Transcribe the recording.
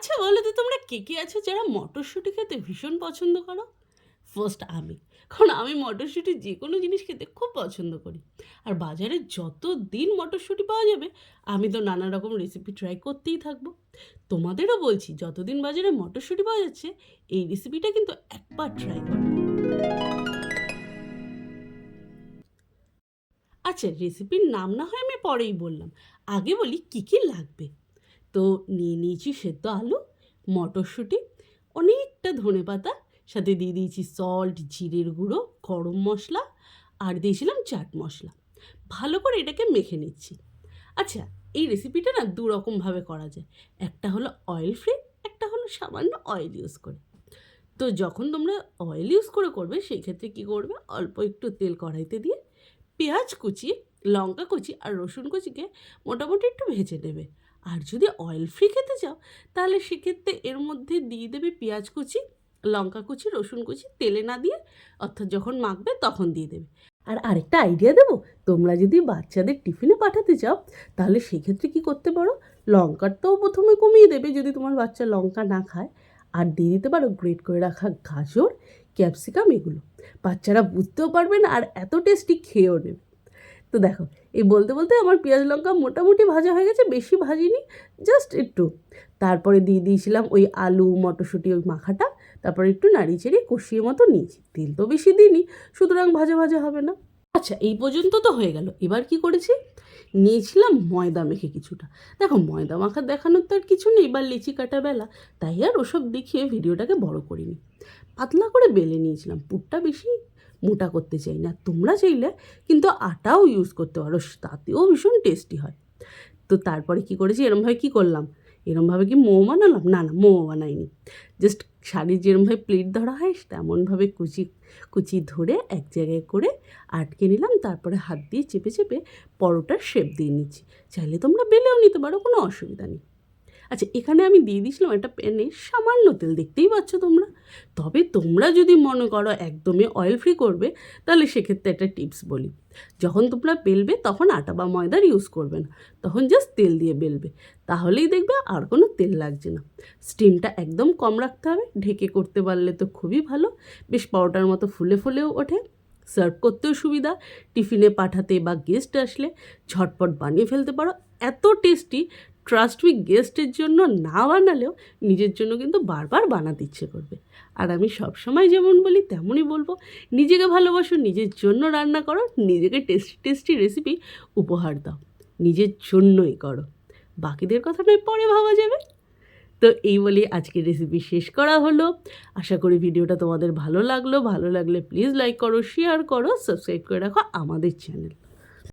আচ্ছা বলো তো তোমরা কে কে আছো যারা মটরশুঁটি খেতে ভীষণ পছন্দ করো? ফার্স্ট আমি। কারণ আমি মটরশুঁটির যে কোনো জিনিস খেতে খুব পছন্দ করি। আর বাজারে যত দিন মটরশুঁটি পাওয়া যাবে আমি তো নানা রকম রেসিপি ট্রাই করতেই থাকবো। তোমাদেরও বলছি যতদিন বাজারে মটরশুঁটি পাওয়া যাচ্ছে এই রেসিপিটা কিন্তু একবার ট্রাই করো। আচ্ছা রেসিপির নাম না হয় আমি পরেই বললাম, আগে বলি কী কী লাগবে। তো নিয়ে নিয়েছি সেদ্ধ আলু, মটরশুঁটি, অনেকটা ধনেপাতা, সাথে দিয়ে দিয়েছি সল্ট, জিরের গুঁড়ো, গরম মশলা আর দিয়েছিলাম চাট মশলা। ভালো করে এটাকে মেখে নিচ্ছি। আচ্ছা এই রেসিপিটা না দু রকমভাবে করা যায়, একটা হলো অয়েল ফ্রি, একটা হলো সামান্য অয়েল ইউজ করে। তো যখন তোমরা অয়েল ইউজ করে করবে সেই ক্ষেত্রে কী করবে, অল্প একটু তেল কড়াইতে দিয়ে পেঁয়াজ কুচি, লঙ্কা কুচি আর রসুন কুচিকে মোটামুটি একটু ভেজে নেবে। আর যদি অয়েল ফ্রি খেতে চাও তাহলে সেক্ষেত্রে এর মধ্যে দিয়ে দেবে পেঁয়াজ কুচি, লঙ্কা কুচি, রসুন কুচি তেলে না দিয়ে, অর্থাৎ যখন মাখবে তখন দিয়ে দেবে। আর আরেকটা আইডিয়া দেবো, তোমরা যদি বাচ্চাদের টিফিনে পাঠাতে চাও তাহলে সেক্ষেত্রে কী করতে পারো, লঙ্কাটাও প্রথমে কমিয়ে দেবে যদি তোমার বাচ্চা লঙ্কা না খায়, আর দিয়ে দিতে পারো গ্রেট করে রাখা গাজর, ক্যাপসিকাম এগুলো। বাচ্চারা বুঝতেও পারবে না আর এত টেস্টি খেয়েও নেবে। তো দেখো এই বলতে বলতে আমার পেঁয়াজ লঙ্কা মোটামুটি ভাজা হয়ে গেছে, বেশি ভাজিনি, জাস্ট একটু। তারপরে দিয়ে দিয়েছিলাম ওই আলু মটরশুঁটি ওই মাখাটা, তারপরে একটু নাড়িয়ে চেড়িয়ে কষিয়ে মতো নিয়েছি, তেল তো বেশি দিইনি, সুতরাং ভাজা ভাজা হবে না। আচ্ছা এই পর্যন্ত তো হয়ে গেল, এবার কি করেছি, নিয়েছিলাম ময়দা মেখে কিছুটা। দেখো ময়দা মাখা দেখানোর তো আর কিছু নেই, বা লিচি কাটা বেলা, তাই আর ওসব দেখিয়ে ভিডিওটাকে বড় করিনি। পাতলা করে বেলে নিয়েছিলাম, পুরটা বেশি মোটা করতে চাই না। তোমরা চাইলে কিন্তু আটাও ইউজ করতে পারো, তাতেও ভীষণ টেস্টি হয়। তো তারপরে কি করেছি, এরমভাবে কি করলাম, এরমভাবে কি মোমো বানালাম, না না মোমো বানাইনি, জাস্ট শাড়ির যেরমভাবে প্লেট ধরা হয় তেমনভাবে কুচি কুচি ধরে এক জায়গায় করে আটকে নিলাম, তারপরে হাত দিয়ে চেপে চেপে পরোটার শেপ দিয়ে নিচ্ছি। চাইলে তোমরা বেলেও নিতে পারো, কোনো অসুবিধা নেই। আচ্ছা এখানে আমি দিয়ে দিয়েছিলাম একটা প্যানে সামান্য তেল, দেখতেই পাচ্ছ তোমরা। তবে তোমরা যদি মনে করো একদমই অয়েল ফ্রি করবে তাহলে সেক্ষেত্রে একটা টিপস বলি, যখন তোমরা বেলবে তখন আটা বা ময়দার ইউজ করবে না, তখন জাস্ট তেল দিয়ে বেলবে, তাহলেই দেখবে আর কোনো তেল লাগছে না। স্টিমটা একদম কম রাখতে হবে, ঢেকে করতে পারলে তো খুবই ভালো, বেশ পরোটার মতো ফুলে ফুলেও ওঠে, সার্ভ করতেও সুবিধা, টিফিনে পাঠাতে বা গেস্ট আসলে ঝটপট বানিয়ে ফেলতে পারো, এত টেস্টি। ট্রাস্ট মি, গেস্টের জন্য না বানালেও নিজের জন্য কিন্তু বারবার বানাতে ইচ্ছে করবে। আর আমি সবসময় যেমন বলি তেমনই বলবো, নিজেকে ভালোবাসো, নিজের জন্য রান্না করো, নিজেকে টেস্টি টেস্টি রেসিপি উপহার দাও, নিজের জন্যই করো, বাকিদের কথা নয় পরে ভাবা যাবে। তো এই বলে আজকের রেসিপি শেষ করা হলো। আশা করি ভিডিওটা তোমাদের ভালো লাগলো, ভালো লাগলে প্লিজ লাইক করো, শেয়ার করো, সাবস্ক্রাইব করে রাখো আমাদের চ্যানেল।